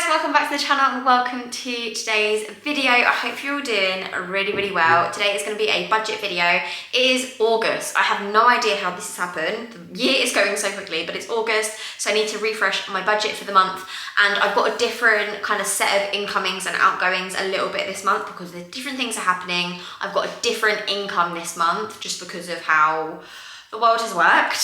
welcome back to the channel and welcome to today's video. I hope you're all doing really well. Today is going to be a budget video. It is August. I have no idea how this has happened. The year is going so quickly, but it's August, so I need to refresh my budget for the month, and I've got a different kind of set of incomings and outgoings a little bit this month because there's different things are happening. I've got a different income this month just because of how the world has worked,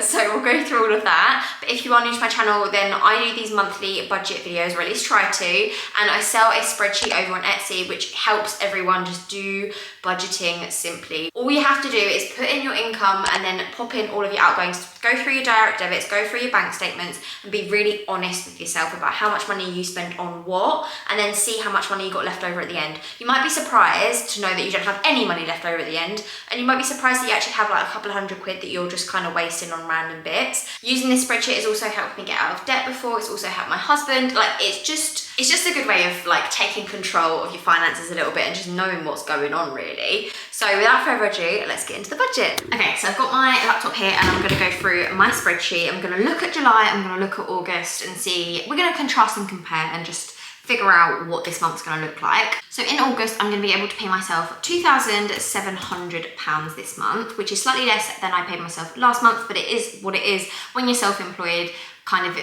so we'll go through all of that. But if you are new to my channel, then I do these monthly budget videos, or at least try to, and I sell a spreadsheet over on Etsy which helps everyone just do budgeting simply. All you have to do is put in your income and then pop in all of your outgoings, go through your direct debits, go through your bank statements, and be really honest with yourself about how much money you spent on what, and then see how much money you got left over at the end. You might be surprised to know that you don't have any money left over at the end, and you might be surprised that you actually have like a couple of £100 that you're just kind of wasting on random bits. Using this spreadsheet has also helped me get out of debt before. It's also helped my husband. Like, it's just a good way of like taking control of your finances a little bit and just knowing what's going on, really. So without further ado, let's get into the budget. Okay, so I've got my laptop here and I'm gonna go through my spreadsheet. I'm gonna look at July, I'm gonna look at August and see, we're gonna contrast and compare and just figure out what this month's gonna look like. So in August, I'm gonna be able to pay myself £2,700 this month, which is slightly less than I paid myself last month, but it is what it is. When you're self-employed, kind of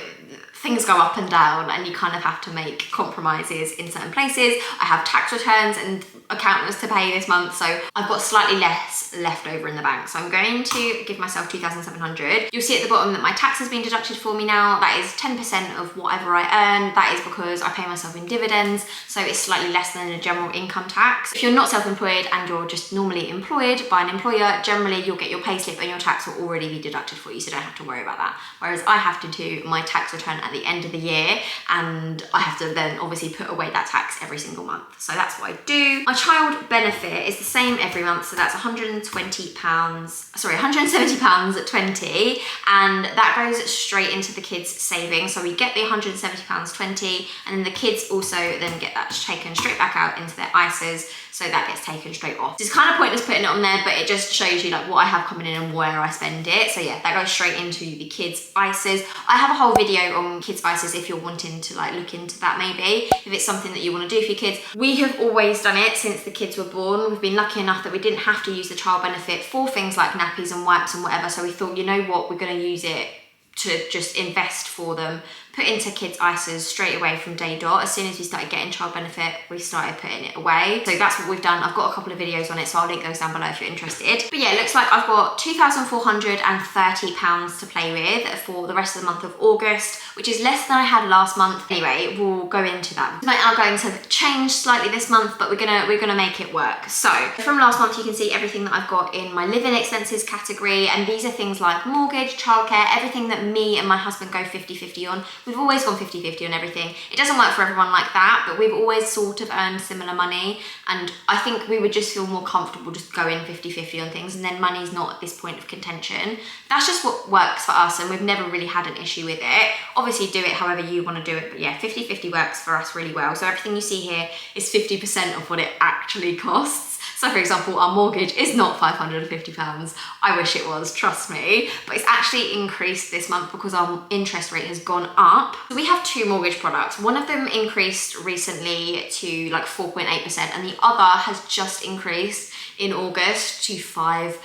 things go up and down and you kind of have to make compromises in certain places. I have tax returns and accountants to pay this month, so I've got slightly less left over in the bank. So I'm going to give myself £2,700. You'll see at the bottom that my tax has been deducted for me now. That is 10% of whatever I earn. That is because I pay myself in dividends, so it's slightly less than a general income tax. If you're not self-employed and you're just normally employed by an employer, generally you'll get your payslip and your tax will already be deducted for you, so don't have to worry about that. Whereas I have to do my tax return at the end of the year, and I have to then obviously put away that tax every single month. So that's what I do. My child benefit is the same every month, so that's £170.20, and that goes straight into the kids' savings. So we get the £170.20, and then the kids also then get that taken straight back out into their ISAs, so that gets taken straight off. It's kind of pointless putting it on there, but it just shows you like what I have coming in and where I spend it. So yeah, that goes straight into the kids' ISAs. I have a whole video on kids' ISAs if you're wanting to like look into that maybe, if it's something that you want to do for your kids. We have always done it since the kids were born. We've been lucky enough that we didn't have to use the child benefit for things like nappies and wipes and whatever, so we thought, you know what, we're going to use it to just invest for them, put into kids' ISAs straight away from day dot. As soon as we started getting child benefit, we started putting it away. So that's what we've done. I've got a couple of videos on it, so I'll link those down below if you're interested. But yeah, it looks like I've got £2,430 to play with for the rest of the month of August, which is less than I had last month. Anyway, we'll go into that. My outgoings have changed slightly this month, but we're gonna make it work. So from last month, you can see everything that I've got in my living expenses category, and these are things like mortgage, childcare, everything that me and my husband go 50-50 on. We've always gone 50-50 on everything. It doesn't work for everyone like that, but we've always sort of earned similar money, and I think we would just feel more comfortable just going 50-50 on things, and then money's not at this point of contention. That's just what works for us, and we've never really had an issue with it. Obviously do it however you want to do it, but yeah, 50-50 works for us really well. So everything you see here is 50% of what it actually costs. So for example, our mortgage is not £550. I wish it was, trust me, but it's actually increased this month because our interest rate has gone up. So we have two mortgage products. One of them increased recently to like 4.8%, and the other has just increased in August to 5%.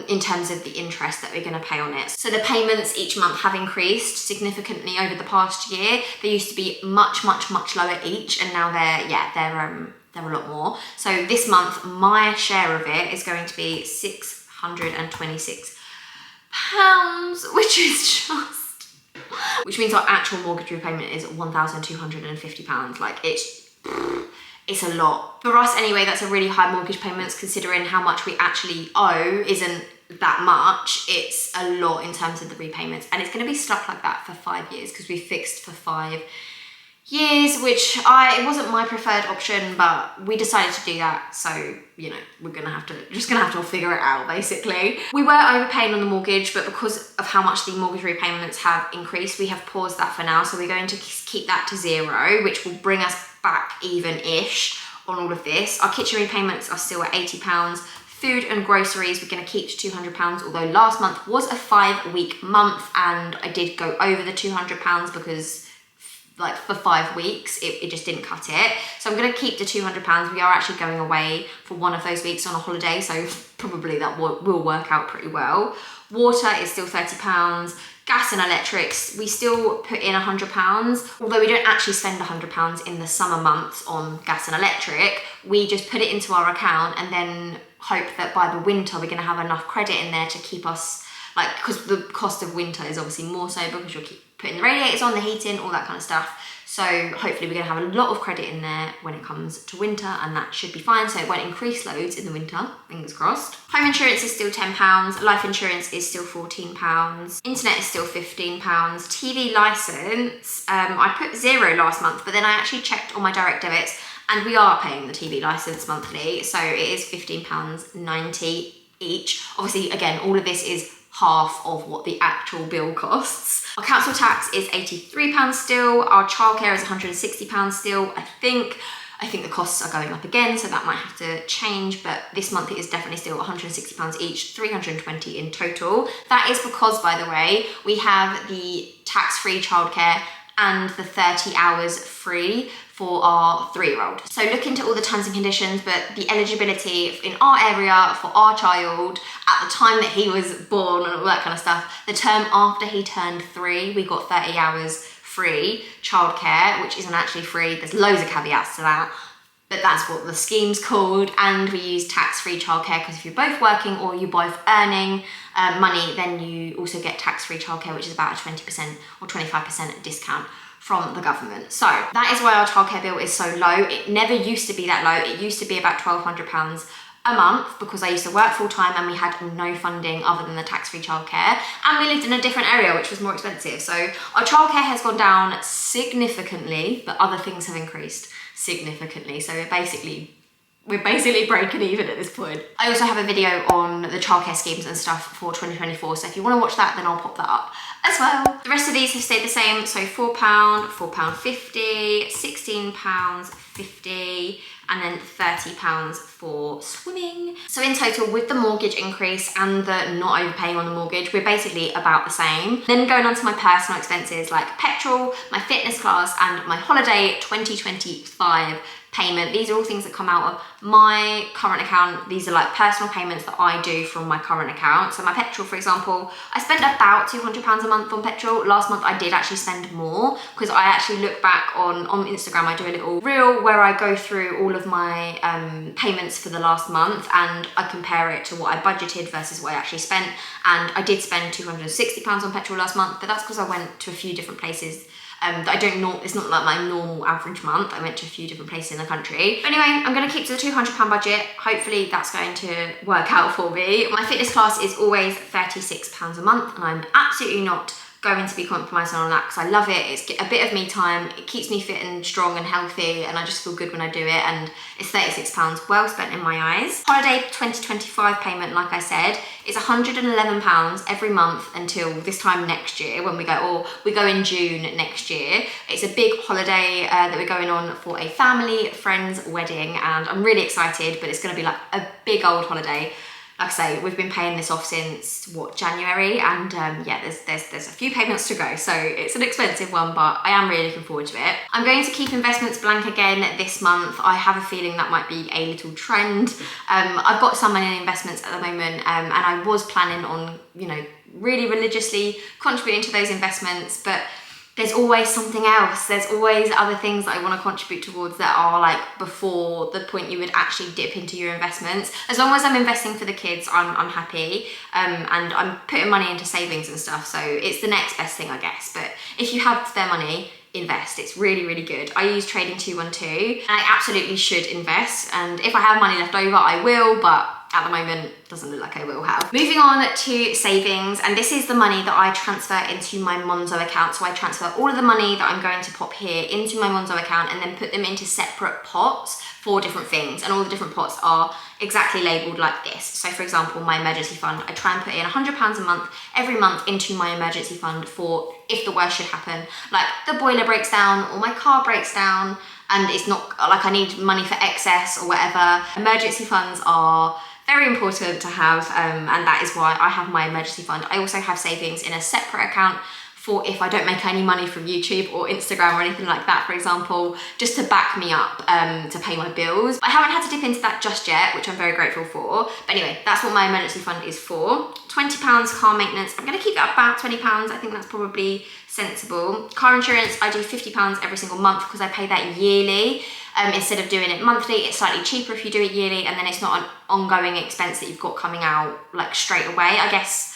In terms of the interest that we're going to pay on it. So the payments each month have increased significantly over the past year. They used to be much lower each, and now they're a lot more. So this month, my share of it is going to be £626, which means our actual mortgage repayment is £1,250. Like, it's a lot. For us anyway, that's a really high mortgage payments considering how much we actually owe isn't that much. It's a lot in terms of the repayments, and it's going to be stuck like that for 5 years because we fixed for 5 years, which it wasn't my preferred option, but we decided to do that. So, you know, we're just gonna have to figure it out basically. We were overpaying on the mortgage, but because of how much the mortgage repayments have increased, we have paused that for now. So we're going to keep that to 0, which will bring us back even-ish on all of this. Our kitchen repayments are still at £80. Food and groceries, we're going to keep to £200, although last month was a 5-week month and I did go over the £200 because like for 5 weeks, it just didn't cut it. So I'm gonna keep the £200. We are actually going away for one of those weeks on a holiday, so probably that will work out pretty well. Water is still £30. Gas and electrics, we still put in £100, although we don't actually spend £100 in the summer months on gas and electric. We just put it into our account and then hope that by the winter we're gonna have enough credit in there to keep us, like, because the cost of winter is obviously more so because you'll keep putting the radiators on, the heating, all that kind of stuff. So hopefully we're gonna have a lot of credit in there when it comes to winter, and that should be fine. So it won't increase loads in the winter, fingers crossed. Home insurance is still £10. Life insurance is still £14. Internet is still £15. TV license, I put 0 last month, but then I actually checked on my direct debits and we are paying the TV license monthly. So it is £15.90 each. Obviously, again, all of this is half of what the actual bill costs. Our council tax is £83 still. Our childcare is £160 still, I think. I think the costs are going up again, so that might have to change, but this month it is definitely still £160 each, £320 in total. That is because, by the way, we have the tax-free childcare and the 30 hours free for our 3-year-old. So look into all the terms and conditions, but the eligibility in our area for our child at the time that he was born and all that kind of stuff, the term after he turned 3, we got 30 hours free childcare, which isn't actually free. There's loads of caveats to that, but that's what the scheme's called. And we use tax-free childcare because if you're both working or you're both earning money, then you also get tax-free childcare, which is about a 20% or 25% discount from the government. So that is why our childcare bill is so low. It never used to be that low. It used to be about £1,200 a month because I used to work full time and we had no funding other than the tax-free childcare, and we lived in a different area which was more expensive. So our childcare has gone down significantly, but other things have increased significantly. So we're basically breaking even at this point. I also have a video on the childcare schemes and stuff for 2024, so if you want to watch that, then I'll pop that up as well. The rest of these have stayed the same, so £4, £4.50, £16.50, and then £30 for swimming. So in total, with the mortgage increase and the not overpaying on the mortgage, we're basically about the same. Then going on to my personal expenses like petrol, my fitness class, and my holiday 2025 payment. These are all things that come out of my current account. These are like personal payments that I do from my current account. So my petrol, for example, I spend about £200 a month on petrol. Last month I did actually spend more because I actually look back on Instagram. I do a little reel where I go through all of my payments for the last month and I compare it to what I budgeted versus what I actually spent. And I did spend £260 on petrol last month, but that's because I went to a few different places that I don't know, it's not like my normal average month. I went to a few different places in the country. But anyway, I'm gonna keep to the £200 budget. Hopefully that's going to work out for me. My fitness class is always £36 a month and I'm absolutely not going to be compromising on that because I love it. It's a bit of me time. It keeps me fit and strong and healthy and I just feel good when I do it, and it's £36 well spent in my eyes. Holiday 2025 payment, like I said, is £111 every month until this time next year when we go, or we go in June next year. It's a big holiday that we're going on for a family friend's wedding and I'm really excited, but it's going to be like a big old holiday. Like I say, we've been paying this off since, what, January? And yeah, there's a few payments to go. So it's an expensive one, but I am really looking forward to it. I'm going to keep investments blank again this month. I have a feeling that might be a little trend. I've got some money in investments at the moment and I was planning on, you know, really religiously contributing to those investments, but there's always something else. There's always other things that I want to contribute towards that are like before the point you would actually dip into your investments. As long as I'm investing for the kids, I'm happy. And I'm putting money into savings and stuff. So it's the next best thing, I guess. But if you have spare money, invest. It's really, really good. I use Trading 212 and I absolutely should invest. And if I have money left over, I will, but at the moment, doesn't look like I will have. Moving on to savings, and this is the money that I transfer into my Monzo account. So I transfer all of the money that I'm going to pop here into my Monzo account and then put them into separate pots for different things. And all the different pots are exactly labeled like this. So for example, my emergency fund, I try and put in £100 a month, every month into my emergency fund for if the worst should happen, like the boiler breaks down or my car breaks down and it's not like I need money for excess or whatever. Emergency funds are very important to have and that is why I have my emergency fund. I also have savings in a separate account for if I don't make any money from YouTube or Instagram or anything like that, for example, just to back me up to pay my bills. But I haven't had to dip into that just yet, which I'm very grateful for. But anyway, that's what my emergency fund is for. £20 car maintenance. I'm gonna keep it about £20. I think that's probably sensible. Car insurance, I do £50 every single month because I pay that yearly. Instead of doing it monthly, it's slightly cheaper if you do it yearly, and then it's not an ongoing expense that you've got coming out like straight away. I guess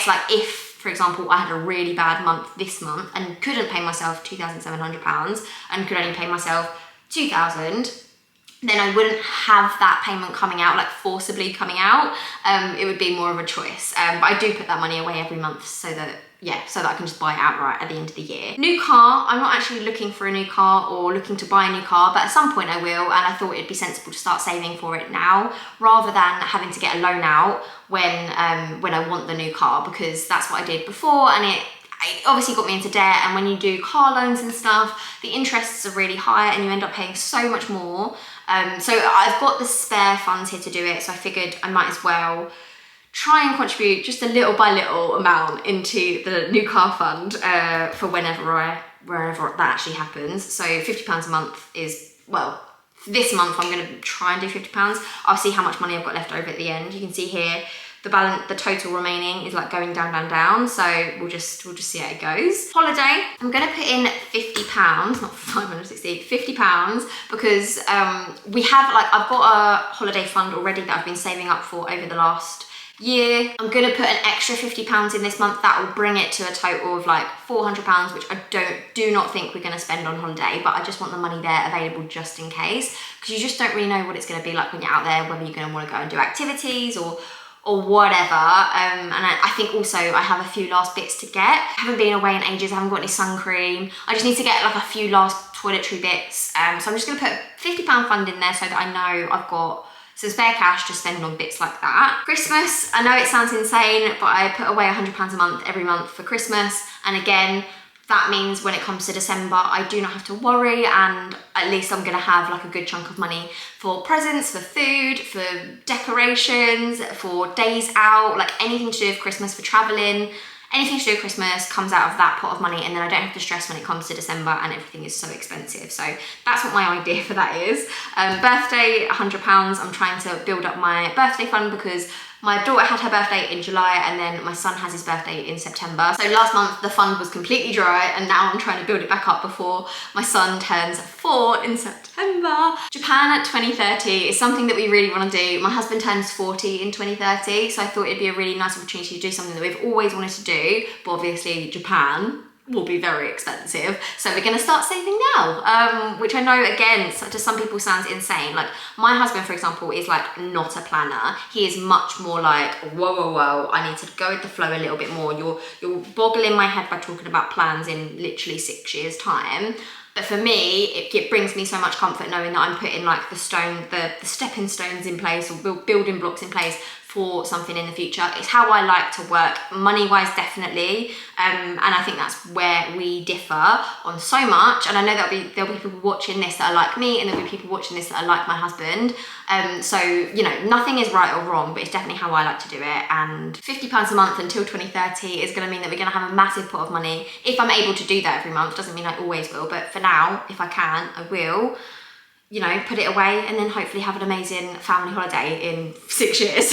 like if, for example, I had a really bad month this month and couldn't pay myself £2,700 and could only pay myself £2,000, then I wouldn't have that payment coming out, like forcibly coming out. It would be more of a choice. But I do put that money away every month so that I can just buy it outright at the end of the year. New car, I'm not actually looking for a new car or looking to buy a new car, but at some point I will, and I thought it'd be sensible to start saving for it now, rather than having to get a loan out when I want the new car, because that's what I did before, and it obviously got me into debt. And when you do car loans and stuff, the interests are really high and you end up paying so much more. So I've got the spare funds here to do it, so I figured I might as well try and contribute just a little by little amount into the new car fund for wherever that actually happens. So £50 a month is, well, this month I'm going to try and do £50. I'll see how much money I've got left over at the end. You can see here the total remaining is like going down, so we'll just see how it goes. Holiday, I'm gonna put in £50, not 560, £50, because I've got a holiday fund already that I've been saving up for over the last year. I'm gonna put an extra £50 in this month. That will bring it to a total of like £400, which I do not think we're gonna spend on holiday, but I just want the money there available just in case, because you just don't really know what it's gonna be like when you're out there, whether you're gonna wanna go and do activities or whatever. And I think also I have a few last bits to get. I haven't been away in ages, I haven't got any sun cream. I just need to get like a few last toiletry bits. So I'm just gonna put a £50 fund in there so that I know I've got some spare cash to spend on bits like that. Christmas, I know it sounds insane, but I put away £100 a month every month for Christmas. And again, that means when it comes to December, I do not have to worry, and at least I'm gonna have like a good chunk of money for presents, for food, for decorations, for days out, like anything to do with Christmas, for traveling. Anything to do with Christmas comes out of that pot of money, and then I don't have to stress when it comes to December and everything is so expensive. So that's what my idea for that is. Birthday, £100. I'm trying to build up my birthday fund because my daughter had her birthday in July and then my son has his birthday in September. So last month the fund was completely dry, and now I'm trying to build it back up before my son turns 4 in September. Japan at 2030 is something that we really want to do. My husband turns 40 in 2030, so I thought it'd be a really nice opportunity to do something that we've always wanted to do, but obviously Japan will be very expensive, so we're going to start saving now, which I know again to some people sounds insane. Like my husband, for example, is like not a planner. He is much more like whoa, I need to go with the flow a little bit more. You're boggling my head by talking about plans in literally 6 years time. But for me, it brings me so much comfort knowing that I'm putting like the stepping stones in place, or building blocks in place for something in the future. It's how I like to work, money-wise definitely, and I think that's where we differ on so much. And I know there'll be people watching this that are like me, and there'll be people watching this that are like my husband. So you know, nothing is right or wrong, but it's definitely how I like to do it. And £50 a month until 2030 is going to mean that we're going to have a massive pot of money. If I'm able to do that every month, doesn't mean I always will, but for now, if I can, I will. You know, put it away and then hopefully have an amazing family holiday in 6 years.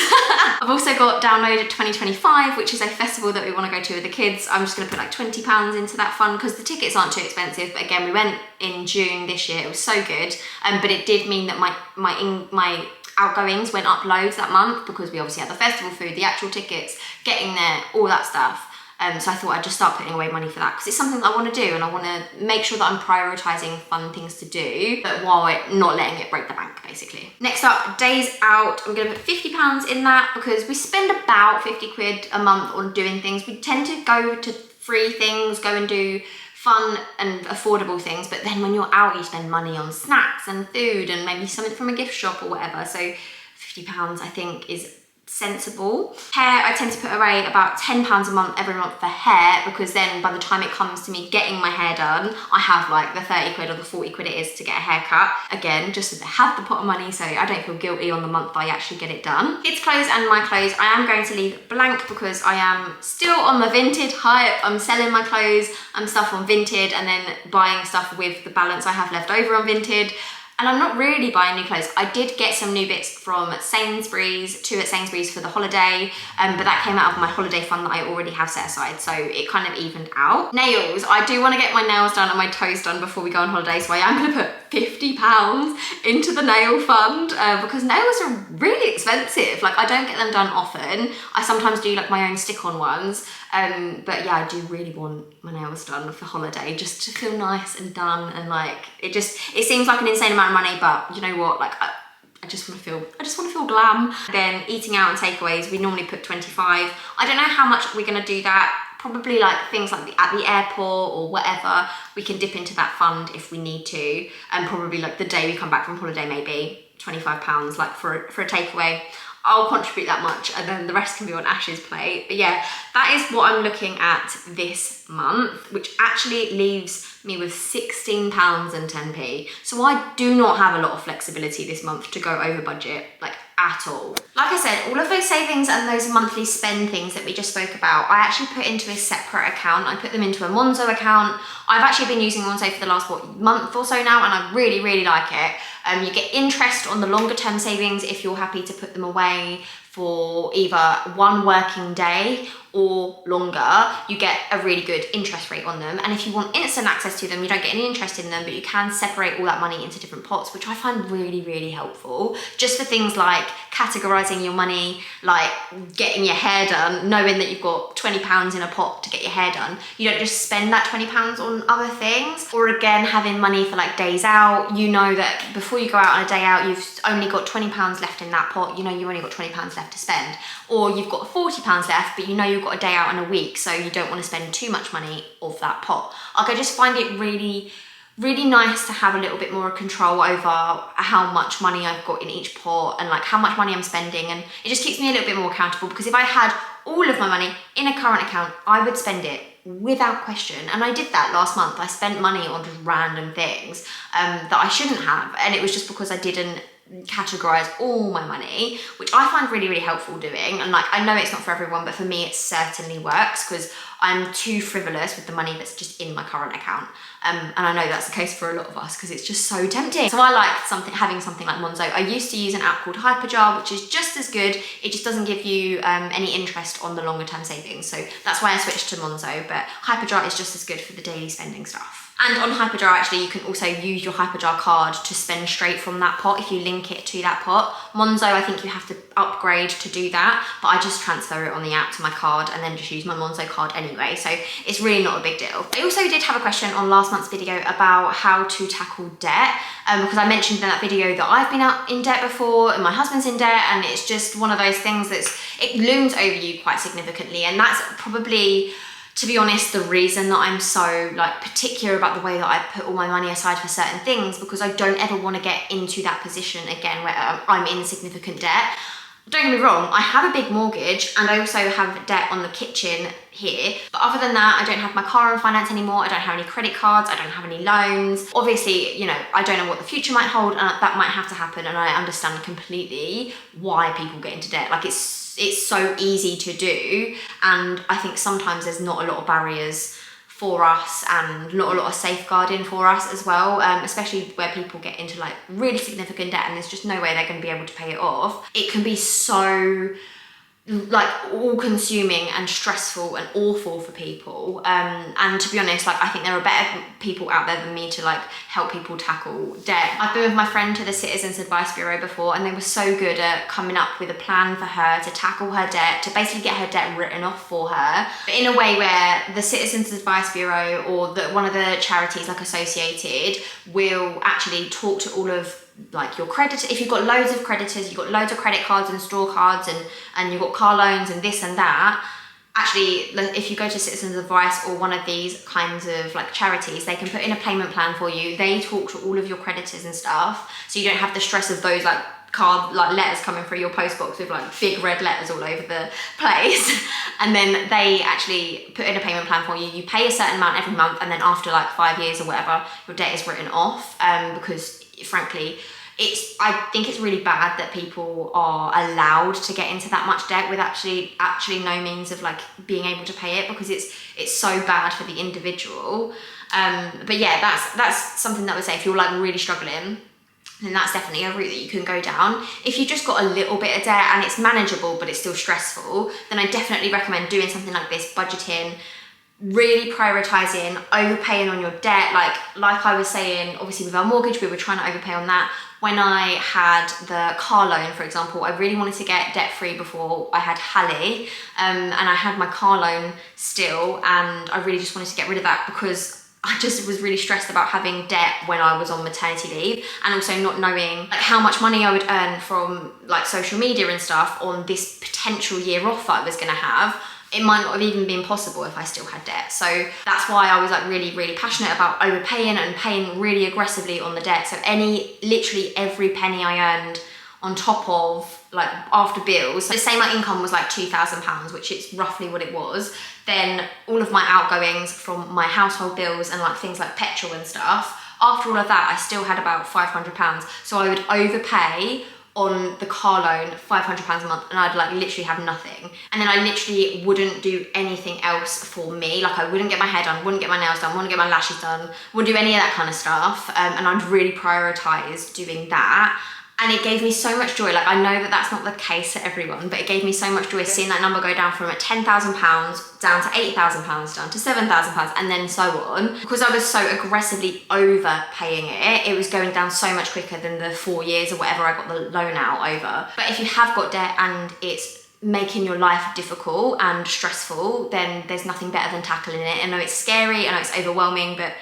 I've also got downloaded 2025, which is a festival that we want to go to with the kids. I'm just going to put like £20 into that fund because the tickets aren't too expensive. But again, we went in June this year. It was so good. But it did mean that my outgoings went up loads that month because we obviously had the festival food, the actual tickets, getting there, all that stuff. So I thought I'd just start putting away money for that because it's something that I want to do, and I want to make sure that I'm prioritising fun things to do, but while not letting it break the bank, basically. Next up, days out. I'm going to put £50 in that because we spend about 50 quid a month on doing things. We tend to go to free things, go and do fun and affordable things, but then when you're out, you spend money on snacks and food and maybe something from a gift shop or whatever. So £50 I think is sensible. Hair, I tend to put away about £10 a month every month for hair, because then by the time it comes to me getting my hair done, I have like the 30 quid or the 40 quid it is to get a haircut. Again, just to have the pot of money so I don't feel guilty on the month I actually get it done. Kids' clothes and my clothes, I am going to leave blank because I am still on the Vinted hype. I'm selling my clothes and stuff on Vinted and then buying stuff with the balance I have left over on Vinted. And I'm not really buying new clothes. I did get some new bits from Sainsbury's, 2 at Sainsbury's for the holiday, but that came out of my holiday fund that I already have set aside, so it kind of evened out. Nails, I do want to get my nails done and my toes done before we go on holiday, so I am going to put £50 into the nail fund because nails are really expensive. Like, I don't get them done often. I sometimes do like my own stick-on ones, but yeah, I do really want my nails done for holiday, just to feel nice and done, and like, it seems like an insane amount of money, but you know what, like, I just want to feel glam. Then eating out and takeaways, we normally put 25. I don't know how much we're gonna do that. Probably like things like at the airport or whatever, we can dip into that fund if we need to. And probably like the day we come back from holiday, maybe £25 like for a takeaway. I'll contribute that much and then the rest can be on Ash's plate. But yeah, that is what I'm looking at this month, which actually leaves me with £16.10. So I do not have a lot of flexibility this month to go over budget, like at all. Like I said, all of those savings and those monthly spend things that we just spoke about, I actually put into a separate account. I put them into a Monzo account. I've actually been using Monzo for the last month or so now, and I really, really like it. You get interest on the longer term savings if you're happy to put them away for either one working day or longer. You get a really good interest rate on them. And if you want instant access to them, you don't get any interest in them, but you can separate all that money into different pots, which I find really, really helpful. Just for things like categorizing your money, like getting your hair done, knowing that you've got £20 in a pot to get your hair done. You don't just spend that £20 on other things. Or again, having money for like days out. You know that before you go out on a day out, you've only got £20 left in that pot. You know you've only got £20 left to spend. Or you've got £40 left, but you know you've got a day out in a week, so you don't want to spend too much money of that pot. Like, I just find it really, really nice to have a little bit more control over how much money I've got in each pot and like how much money I'm spending, and it just keeps me a little bit more accountable, because if I had all of my money in a current account, I would spend it without question. And I did that last month. I spent money on just random things that I shouldn't have, and it was just because I didn't categorize all my money, which I find really, really helpful doing. And like, I know it's not for everyone, but for me it certainly works, because I'm too frivolous with the money that's just in my current account. And I know that's the case for a lot of us, because it's just so tempting. So I like having something like Monzo. I used to use an app called Hyperjar, which is just as good. It just doesn't give you any interest on the longer term savings. So that's why I switched to Monzo, but Hyperjar is just as good for the daily spending stuff. And on Hyperjar, actually, you can also use your Hyperjar card to spend straight from that pot if you link it to that pot. Monzo, I think you have to upgrade to do that, but I just transfer it on the app to my card and then just use my Monzo card anyway, so it's really not a big deal. I also did have a question on last month's video about how to tackle debt, because I mentioned in that video that I've been out in debt before and my husband's in debt, and it's just one of those things it looms over you quite significantly, and that's probably, to be honest, the reason that I'm so like particular about the way that I put all my money aside for certain things, because I don't ever want to get into that position again where I'm in significant debt. Don't get me wrong, I have a big mortgage and I also have debt on the kitchen here, but other than that, I don't have my car on finance anymore, I don't have any credit cards, I don't have any loans. Obviously, you know, I don't know what the future might hold, and that might have to happen, and I understand completely why people get into debt. Like, it's so easy to do, and I think sometimes there's not a lot of barriers for us and not a lot of safeguarding for us as well, especially where people get into like really significant debt and there's just no way they're going to be able to pay it off. It can be so like all-consuming and stressful and awful for people, and to be honest, like, I think there are better people out there than me to like help people tackle debt. I've been with my friend to the Citizens Advice Bureau before, and they were so good at coming up with a plan for her to tackle her debt, to basically get her debt written off for her, but in a way where the Citizens Advice Bureau or one of the charities like associated will actually talk to all of like your credit. If you've got loads of creditors, you've got loads of credit cards and store cards and you've got car loans and this and that, actually, if you go to Citizens Advice or one of these kinds of like charities, they can put in a payment plan for you. They talk to all of your creditors and stuff, so you don't have the stress of those like like letters coming through your postbox with like big red letters all over the place. And then they actually put in a payment plan for you. You pay a certain amount every month, and then after like 5 years or whatever, your debt is written off, because frankly, I think it's really bad that people are allowed to get into that much debt with actually no means of like being able to pay it, because it's so bad for the individual. But yeah, that's something that I would say if you're like really struggling, then that's definitely a route that you can go down. If you've just got a little bit of debt and it's manageable but it's still stressful, then I definitely recommend doing something like this, budgeting, really prioritizing, overpaying on your debt. Like I was saying, obviously with our mortgage, we were trying to overpay on that. When I had the car loan, for example, I really wanted to get debt free before I had Hallie, and I had my car loan still, and I really just wanted to get rid of that because I just was really stressed about having debt when I was on maternity leave, and also not knowing like how much money I would earn from like social media and stuff on this potential year off that I was gonna have. It might not have even been possible if I still had debt. So that's why I was like really, really passionate about overpaying and paying really aggressively on the debt. So literally every penny I earned on top of like after bills, so say my income was like £2,000, which is roughly what it was, then all of my outgoings from my household bills and like things like petrol and stuff, after all of that, I still had about £500. So I would overpay on the car loan £500 a month, and I'd like literally have nothing. And then I literally wouldn't do anything else for me. Like I wouldn't get my hair done, wouldn't get my nails done, wouldn't get my lashes done, wouldn't do any of that kind of stuff. And I'd really prioritize doing that. And it gave me so much joy. Like I know that that's not the case for everyone, but it gave me so much joy seeing that number go down from £10,000 down to £8,000, down to £7,000, and then so on. Because I was so aggressively overpaying it, it was going down so much quicker than the 4 years or whatever I got the loan out over. But if you have got debt and it's making your life difficult and stressful, then there's nothing better than tackling it. I know it's scary, I know it's overwhelming, but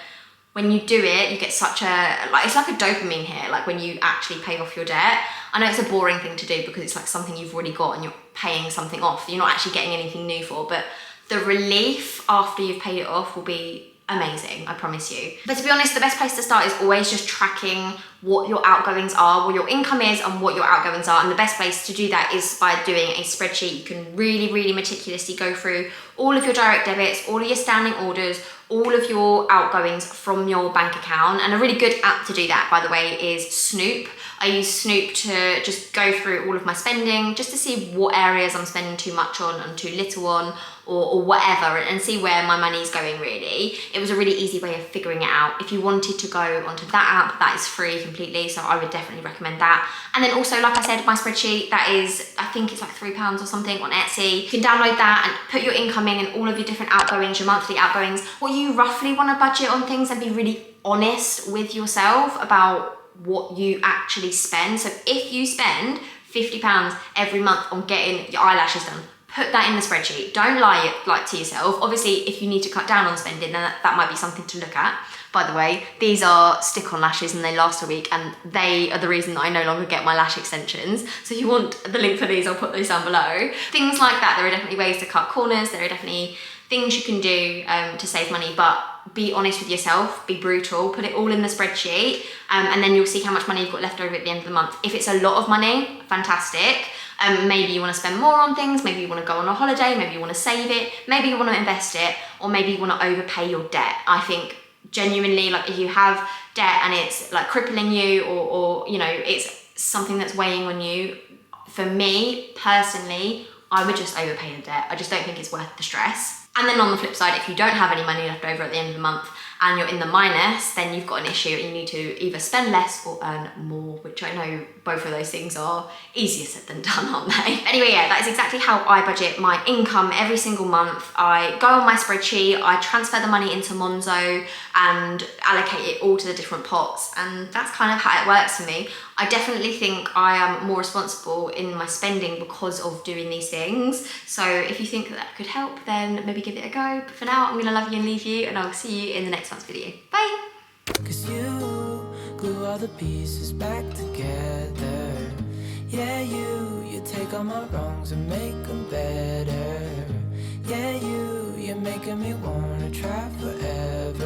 when you do it, you get such a, like, it's like a dopamine hit, like when you actually pay off your debt. I know it's a boring thing to do because it's like something you've already got and you're paying something off that you're not actually getting anything new for, but the relief after you've paid it off will be amazing, I promise you. But to be honest, the best place to start is always just tracking what your outgoings are, what your income is and what your outgoings are. And the best place to do that is by doing a spreadsheet. You can really, really meticulously go through all of your direct debits, all of your standing orders, all of your outgoings from your bank account. And a really good app to do that, by the way, is Snoop. I use Snoop to just go through all of my spending, just to see what areas I'm spending too much on and too little on, or whatever, and see where my money's going really. It was a really easy way of figuring it out. If you wanted to go onto that app, that is free completely, so I would definitely recommend that. And then also, like I said, my spreadsheet, that is, I think it's like £3 or something on Etsy. You can download that and put your income in and all of your different outgoings, your monthly outgoings, what you roughly want to budget on things, and be really honest with yourself about what you actually spend. So if you spend £50 every month on getting your eyelashes done, put that in the spreadsheet. Don't lie to yourself. Obviously, if you need to cut down on spending, then that might be something to look at. By the way, these are stick-on lashes and they last a week, and they are the reason that I no longer get my lash extensions. So if you want the link for these, I'll put those down below. Things like that, there are definitely ways to cut corners. There are definitely things you can do to save money, but be honest with yourself, be brutal, put it all in the spreadsheet, and then you'll see how much money you've got left over at the end of the month. If it's a lot of money, fantastic. Maybe you want to spend more on things, maybe you want to go on a holiday, maybe you want to save it, maybe you want to invest it, or maybe you want to overpay your debt. I think genuinely, like if you have debt and it's like crippling you, or you know, it's something that's weighing on you, for me personally, I would just overpay the debt. I just don't think it's worth the stress. And then on the flip side, if you don't have any money left over at the end of the month and you're in the minus, then you've got an issue and you need to either spend less or earn more, which I know both of those things are easier said than done, aren't they? Anyway, yeah, that is exactly how I budget my income every single month. I go on my spreadsheet, I transfer the money into Monzo and allocate it all to the different pots, and that's kind of how it works for me. I definitely think I am more responsible in my spending because of doing these things. So if you think that could help, then maybe give it a go. But for now, I'm gonna love you and leave you, and I'll see you in the next month's video. Bye. 'Cause you glue all the pieces back together. Yeah, you take all my wrongs and make them better. Yeah, you're making me wanna try forever.